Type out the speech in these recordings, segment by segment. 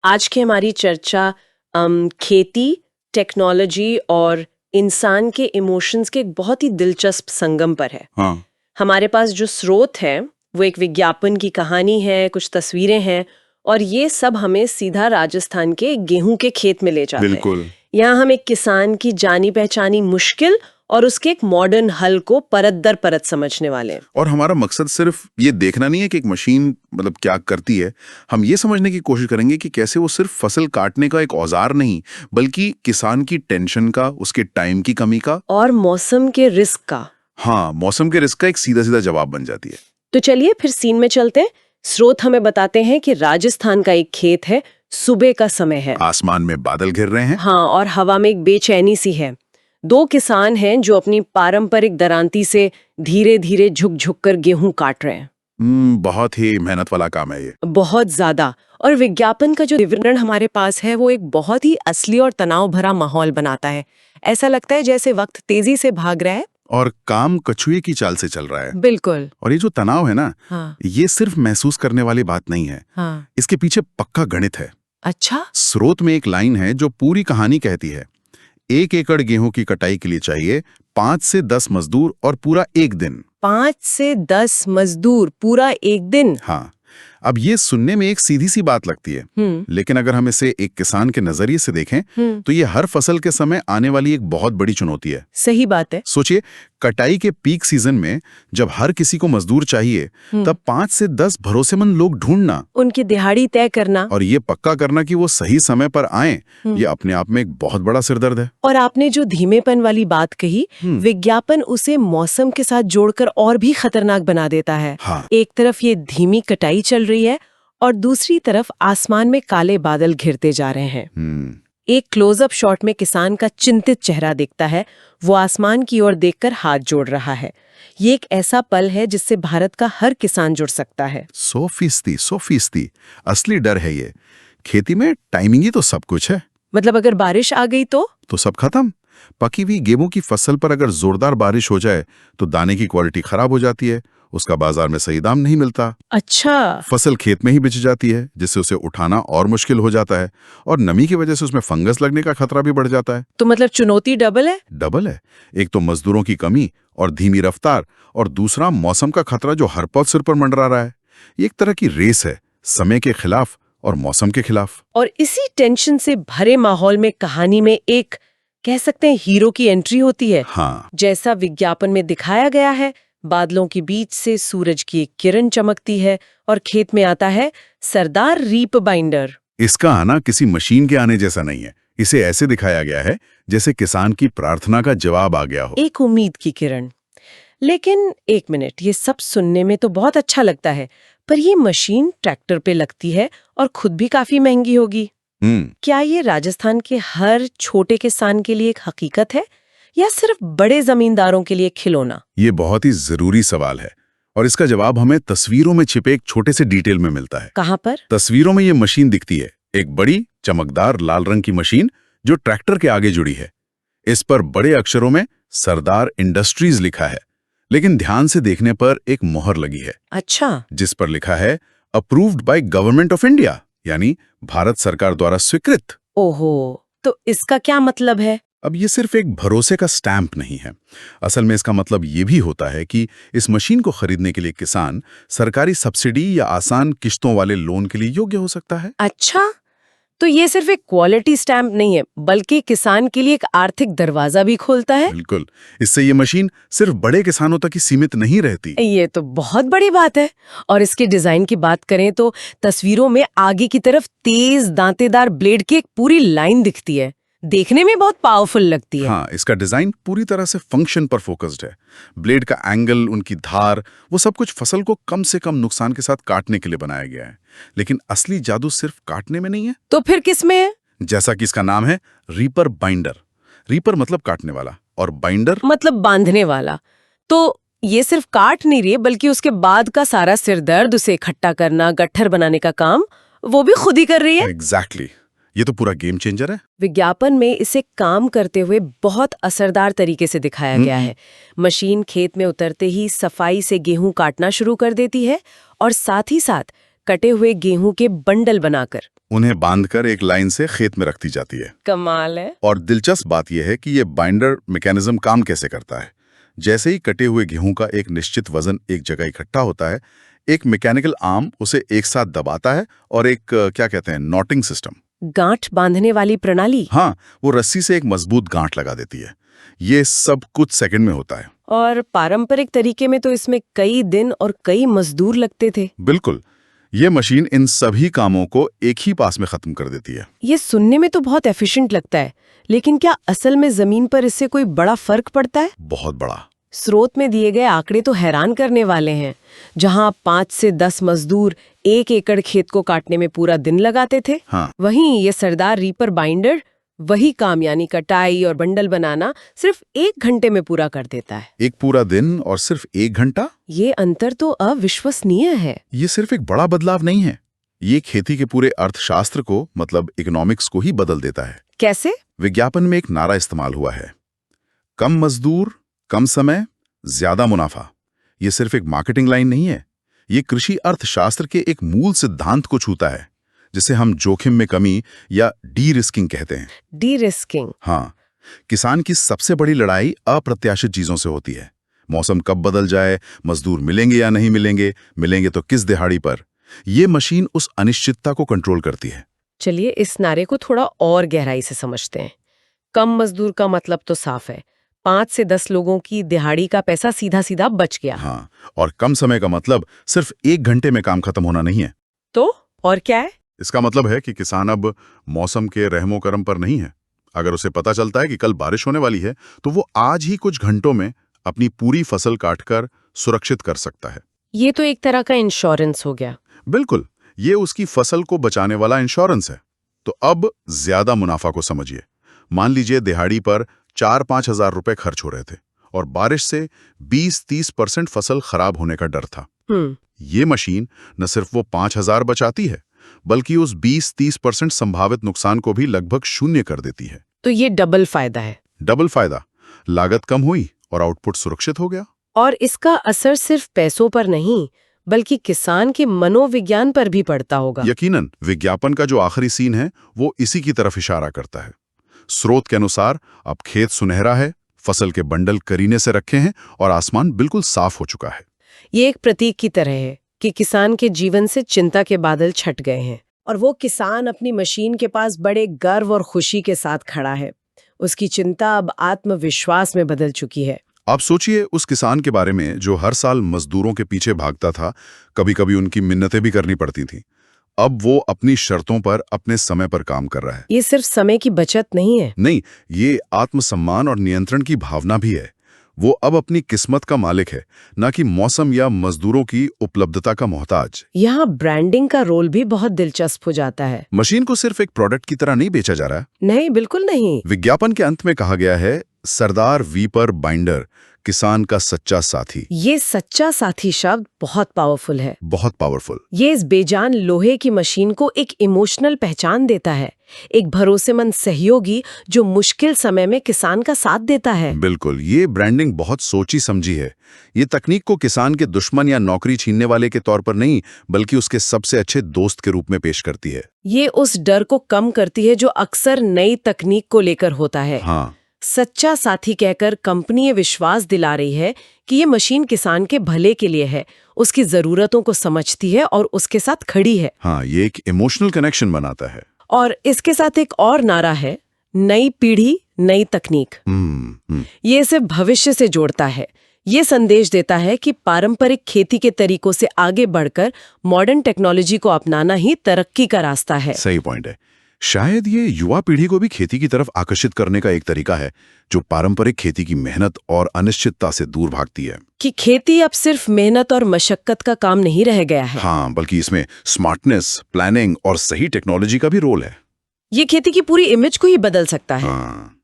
आज की हमारी चर्चा खेती, टेक्नोलॉजी और इंसान के इमोशंस के एक बहुत ही दिलचस्प संगम पर है। हाँ, हमारे पास जो स्रोत है वो एक विज्ञापन की कहानी है, कुछ तस्वीरें हैं और ये सब हमें सीधा राजस्थान के गेहूं के खेत में ले जाते हैं। बिल्कुल। यहाँ हम एक किसान की जानी पहचानी मुश्किल और उसके एक मॉडर्न हल को परत दर परत समझने वाले हैं। और हमारा मकसद सिर्फ ये देखना नहीं है कि एक मशीन मतलब क्या करती है। हम ये समझने की कोशिश करेंगे कि कैसे वो सिर्फ फसल काटने का एक औजार नहीं, बल्कि किसान की टेंशन का, उसके टाइम की कमी का और मौसम के रिस्क का। हाँ, मौसम के रिस्क का एक सीधा सीधा जवाब बन जाती है। तो चलिए फिर सीन में चलते हैं। स्रोत हमें बताते हैं कि राजस्थान का एक खेत है, सुबह का समय है। आसमान में बादल घिर रहे हैं। हाँ, और हवा में एक बेचैनी सी है। दो किसान हैं जो अपनी पारंपरिक दरांती से धीरे धीरे झुक झुक कर गेहूं काट रहे हैं। बहुत ही मेहनत वाला काम है ये। बहुत ज्यादा। और विज्ञापन का जो विवरण हमारे पास है वो एक बहुत ही असली और तनाव भरा माहौल बनाता है। ऐसा लगता है जैसे वक्त तेजी से भाग रहा है और काम कछुए की चाल से चल रहा है। बिल्कुल। और ये जो तनाव है ना, हाँ, ये सिर्फ महसूस करने वाली बात नहीं है। हाँ। इसके पीछे पक्का गणित है। अच्छा। स्रोत में एक लाइन है जो पूरी कहानी कहती है, 1 एकड़ गेहूं की कटाई के लिए चाहिए 5 से 10 मजदूर और पूरा एक दिन। 5 से 10 मजदूर पूरा एक दिन। हाँ, अब ये सुनने में एक सीधी सी बात लगती है, लेकिन अगर हम इसे एक किसान के नजरिए से देखें तो ये हर फसल के समय आने वाली एक बहुत बड़ी चुनौती है। सही बात है। सोचिए, कटाई के पीक सीजन में जब हर किसी को मजदूर चाहिए, तब 5 से 10 भरोसेमंद लोग ढूंढना, उनकी दिहाड़ी तय करना और ये पक्का करना कि वो सही समय पर आए, ये अपने आप में एक बहुत बड़ा सिरदर्द है। और आपने जो धीमेपन वाली बात कही, विज्ञापन उसे मौसम के साथ जोड़कर और भी खतरनाक बना देता है। हाँ। एक तरफ ये धीमी कटाई चल रही है और दूसरी तरफ आसमान में काले बादल घिरते जा रहे हैं। एक क्लोजअप शॉट में किसान का चिंतित चेहरा दिखता है। वो आसमान की ओर देखकर हाथ जोड़ रहा है। ये एक ऐसा पल है जिससे भारत का हर किसान जुड़ सकता है। 100% असली डर है ये। खेती में टाइमिंग ही तो सब कुछ है। मतलब अगर बारिश आ गई तो सब खत्म। पकी हुई गेहूं की फसल पर अगर जोरदार बारिश हो जाए तो दाने की क्वालिटी खराब हो जाती है, उसका बाजार में सही दाम नहीं मिलता। अच्छा। फसल खेत में ही बिछ जाती है, जिससे उसे उठाना और मुश्किल हो जाता है, और नमी की वजह से उसमें फंगस लगने का खतरा भी बढ़ जाता है। तो मतलब चुनौती डबल है। डबल है। एक तो मजदूरों की कमी और धीमी रफ्तार, और दूसरा मौसम का खतरा जो हर पल सिर पर मंडरा रहा है। ये एक तरह की रेस है, समय के खिलाफ और मौसम के खिलाफ। और इसी टेंशन से भरे माहौल में कहानी में एक कह सकते हैं हीरो की एंट्री होती है। हाँ, जैसा विज्ञापन में दिखाया गया है, बादलों के बीच से सूरज की एक किरण चमकती है और खेत में आता है सरदार रीप बाइंडर। इसका आना किसी मशीन के आने जैसा नहीं है। इसे ऐसे दिखाया गया है जैसे किसान की प्रार्थना का जवाब आ गया हो। एक उम्मीद की किरण। लेकिन एक मिनट, ये सब सुनने में तो बहुत अच्छा लगता है, पर ये मशीन ट्रैक्टर पे लगती है और खुद भी काफी महंगी होगी। क्या ये राजस्थान के हर छोटे किसान के लिए एक हकीकत है या सिर्फ बड़े जमींदारों के लिए खिलौना? ये बहुत ही जरूरी सवाल है, और इसका जवाब हमें तस्वीरों में छिपे एक छोटे से डिटेल में मिलता है। कहाँ पर? तस्वीरों में ये मशीन दिखती है, एक बड़ी चमकदार लाल रंग की मशीन जो ट्रैक्टर के आगे जुड़ी है। इस पर बड़े अक्षरों में सरदार इंडस्ट्रीज लिखा है, लेकिन ध्यान से देखने पर एक मोहर लगी है। अच्छा। जिस पर लिखा है approved by government of India, यानी भारत सरकार द्वारा स्वीकृत। ओहो, तो इसका क्या मतलब है? अब ये सिर्फ एक भरोसे का स्टैंप नहीं है। असल में इसका मतलब ये भी होता है कि इस मशीन को खरीदने के लिए किसान सरकारी सब्सिडी या आसान किश्तों वाले लोन के लिए योग्य हो सकता है। अच्छा, तो ये सिर्फ एक क्वालिटी स्टैम्प नहीं है, बल्कि किसान के लिए एक आर्थिक दरवाजा भी खोलता है। बिल्कुल। इससे ये मशीन सिर्फ बड़े किसानों तक ही सीमित नहीं रहती। ये तो बहुत बड़ी बात है। और इसके डिजाइन की बात करें तो तस्वीरों में आगे की तरफ तेज दांतेदार ब्लेड की एक पूरी लाइन दिखती है। देखने में बहुत पावरफुल लगती है। हाँ, इसका डिजाइन पूरी तरह से फंक्शन पर फोकस्ड है। ब्लेड का एंगल, उनकी धार, वो सब कुछ फसल को कम से कम नुकसान के साथ काटने के लिए बनाया गया है। लेकिन असली जादू सिर्फ काटने में नहीं है। तो फिर किस में है? जैसा कि इसका नाम है, रीपर बाइंडर। रीपर मतलब काटने वाला, और बाइंडर मतलब बांधने वाला। तो ये सिर्फ काट नहीं रही है, बल्कि उसके बाद का सारा सिरदर्द, उसे इकट्ठा करना, गट्ठर बनाने का काम वो भी खुद ही कर रही है। एग्जैक्टली। ये तो पूरा गेम चेंजर है। विज्ञापन में इसे काम करते हुए बहुत असरदार तरीके से दिखाया गया है। मशीन खेत में उतरते ही सफाई से गेहूं काटना शुरू कर देती है और साथ ही साथ कटे हुए गेहूं के बंडल बनाकर। उन्हें बांधकर एक लाइन से खेत में रख दी जाती है। कमाल है। और दिलचस्प बात यह है कि ये बाइंडर मैकेनिज्म काम कैसे करता है। जैसे ही कटे हुए गेहूं का एक निश्चित वजन एक जगह इकट्ठा होता है, एक मैकेनिकल आर्म उसे एक साथ दबाता है और एक क्या कहते हैं, नॉटिंग सिस्टम, गांठ बांधने वाली प्रणाली। हाँ, वो रस्सी से एक मजबूत गांठ लगा देती है। ये सब कुछ सेकंड में होता है। और पारंपरिक तरीके में तो इसमें कई दिन और कई मजदूर लगते थे। बिल्कुल, ये मशीन इन सभी कामों को एक ही पास में खत्म कर देती है। ये सुनने में तो बहुत एफिशिएंट लगता है, लेकिन क्या असल में जमीन पर इससे कोई बड़ा फर्क पड़ता है? बहुत बड़ा। स्रोत में दिए गए आंकड़े तो हैरान करने वाले हैं। जहां 5 से 10 मजदूर 1 एकड़ खेत को काटने में पूरा दिन लगाते थे, हाँ। वहीं ये सरदार रीपर बाइंडर वही काम यानी कटाई और बंडल बनाना सिर्फ 1 घंटे में पूरा कर देता है। एक पूरा दिन और सिर्फ 1 घंटा? ये अंतर तो अविश्वसनीय है। ये सिर्फ एक बड़ा बदलाव नहीं है, ये खेती के पूरे अर्थशास्त्र को, मतलब इकोनॉमिक्स को ही बदल देता है। कैसे? विज्ञापन में एक नारा इस्तेमाल हुआ है, कम मजदूर, कम समय, ज्यादा मुनाफा। ये सिर्फ एक मार्केटिंग लाइन नहीं है, ये कृषि अर्थशास्त्र के एक मूल सिद्धांत को छूता है, जिसे हम जोखिम में कमी या डी रिस्किंग कहते हैं। D risking? हाँ, किसान की सबसे बड़ी लड़ाई अप्रत्याशित चीजों से होती है। मौसम कब बदल जाए, मजदूर मिलेंगे या नहीं मिलेंगे, मिलेंगे तो किस दिहाड़ी पर। ये मशीन उस अनिश्चितता को कंट्रोल करती है। चलिए इस नारे को थोड़ा और गहराई से समझते हैं। कम मजदूर का मतलब तो साफ है, 5 से 10 लोगों की दिहाड़ी का पैसा सीधा सीधा बच गया। हाँ, और कम समय का मतलब सिर्फ 1 घंटे में काम खत्म होना नहीं है। तो और क्या है? इसका मतलब है कि किसान अब मौसम के रहमो करम पर नहीं है। अगर उसे पता चलता है कि कल बारिश होने वाली है, तो वो आज ही कुछ घंटों में अपनी पूरी फसल काटकर सुरक्षित कर सकता है। ये तो एक तरह का इंश्योरेंस हो गया। बिल्कुल, ये उसकी फसल को बचाने वाला इंश्योरेंस है। तो अब ज्यादा मुनाफा को समझिए। मान लीजिए दिहाड़ी पर 4-5 हजार रुपए खर्च हो रहे थे और बारिश से 20-30% फसल खराब होने का डर था। ये मशीन न सिर्फ वो 5,000 बचाती है, बल्कि उस 20-30% संभावित नुकसान को भी लगभग शून्य कर देती है। तो ये डबल फायदा है। डबल फायदा, लागत कम हुई और आउटपुट सुरक्षित हो गया। और इसका असर सिर्फ पैसों पर नहीं, बल्कि किसान के मनोविज्ञान पर भी पड़ता होगा। यकीनन, विज्ञापन का जो आखिरी सीन है वो इसी की तरफ इशारा करता है। स्रोत के अनुसार अब खेत सुनहरा है, फसल के बंडल करीने से रखे हैं और आसमान बिल्कुल साफ हो चुका है। ये एक प्रतीक की तरह है कि किसान के जीवन से चिंता के बादल छट गए हैं और वो किसान अपनी मशीन के पास बड़े गर्व और खुशी के साथ खड़ा है। उसकी चिंता अब आत्मविश्वास में बदल चुकी है। आप सोचिए उस किसान के बारे में जो हर साल मजदूरों के पीछे भागता था, कभी-कभी उनकी मिन्नतें भी करनी पड़ती थीं। अब वो अपनी शर्तों पर अपने समय पर काम कर रहा है। ये सिर्फ समय की बचत नहीं है। नहीं, ये आत्मसम्मान और नियंत्रण की भावना भी है। वो अब अपनी किस्मत का मालिक है, न कि मौसम या मजदूरों की उपलब्धता का मोहताज। यहाँ ब्रांडिंग का रोल भी बहुत दिलचस्प हो जाता है। मशीन को सिर्फ एक प्रोडक्ट की तरह नहीं बेचा जा रहा। नहीं, बिल्कुल नहीं। विज्ञापन के अंत में कहा गया है, सरदार रीपर बाइंडर, किसान का सच्चा साथी। ये सच्चा साथी शब्द बहुत पावरफुल है। बहुत पावरफुल। ये इस बेजान लोहे की मशीन को एक इमोशनल पहचान देता है, एक भरोसेमंद सहयोगी जो मुश्किल समय में किसान का साथ देता है। बिल्कुल, ये ब्रांडिंग बहुत सोची समझी है। ये तकनीक को किसान के दुश्मन या नौकरी छीनने वाले के तौर पर नहीं, बल्कि उसके सबसे अच्छे दोस्त के रूप में पेश करती है। ये उस डर को कम करती है जो अक्सर नई तकनीक को लेकर होता है। हाँ। सच्चा साथी कहकर कंपनी ये विश्वास दिला रही है कि ये मशीन किसान के भले के लिए है, उसकी जरूरतों को समझती है और उसके साथ खड़ी है। हाँ, ये एक इमोशनल कनेक्शन बनाता है। और इसके साथ एक और नारा है, नई पीढ़ी नई तकनीक। ये सिर्फ भविष्य से जोड़ता है। ये संदेश देता है कि पारंपरिक खेती के तरीकों से आगे बढ़कर मॉडर्न टेक्नोलॉजी को अपनाना ही तरक्की का रास्ता है। सही पॉइंट है। शायद ये युवा पीढ़ी को भी खेती की तरफ आकर्षित करने का एक तरीका है, जो पारंपरिक खेती की मेहनत और अनिश्चितता से दूर भागती है। कि खेती अब सिर्फ मेहनत और मशक्कत का काम नहीं रह गया है। हाँ, बल्कि इसमें स्मार्टनेस, प्लानिंग और सही टेक्नोलॉजी का भी रोल है। ये खेती की पूरी इमेज को ही बदल सकता है। हाँ।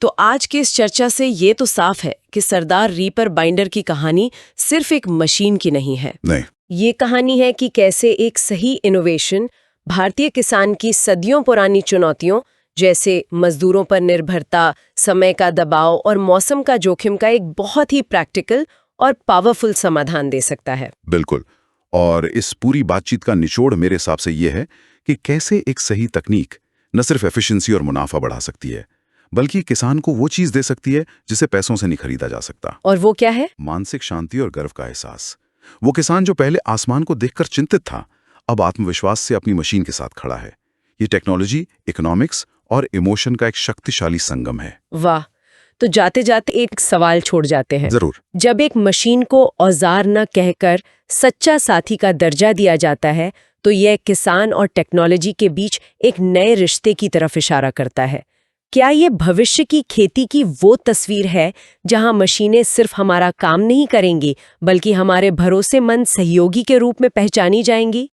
तो आज की इस चर्चा से ये तो साफ है कि सरदार रीपर बाइंडर की कहानी सिर्फ एक मशीन की नहीं है। नहीं, ये कहानी है कि कैसे एक सही इनोवेशन भारतीय किसान की सदियों पुरानी चुनौतियों जैसे मजदूरों पर निर्भरता, समय का दबाव और मौसम का जोखिम का एक बहुत ही प्रैक्टिकल और पावरफुल समाधान दे सकता है। बिल्कुल। और इस पूरी बातचीत का निचोड़ मेरे हिसाब से ये है कि कैसे एक सही तकनीक न सिर्फ एफिशिएंसी और मुनाफा बढ़ा सकती है, बल्कि किसान को वो चीज दे सकती है जिसे पैसों से नहीं खरीदा जा सकता। और वो क्या है? मानसिक शांति और गर्व का एहसास। वो किसान जो पहले आसमान को देखकर चिंतित था, अब आत्मविश्वास से अपनी मशीन के साथ खड़ा है। ये टेक्नोलॉजी, इकोनॉमिक्स और इमोशन का एक शक्तिशाली संगम है। वाह। तो जाते जाते एक सवाल छोड़ जाते हैं। जरूर। जब एक मशीन को औजार न कहकर सच्चा साथी का दर्जा दिया जाता है, तो यह किसान और टेक्नोलॉजी के बीच एक नए रिश्ते की तरफ इशारा करता है। क्या ये भविष्य की खेती की वो तस्वीर है जहां मशीनें सिर्फ हमारा काम नहीं करेंगी, बल्कि हमारे भरोसेमंद सहयोगी के रूप में पहचानी जाएंगी?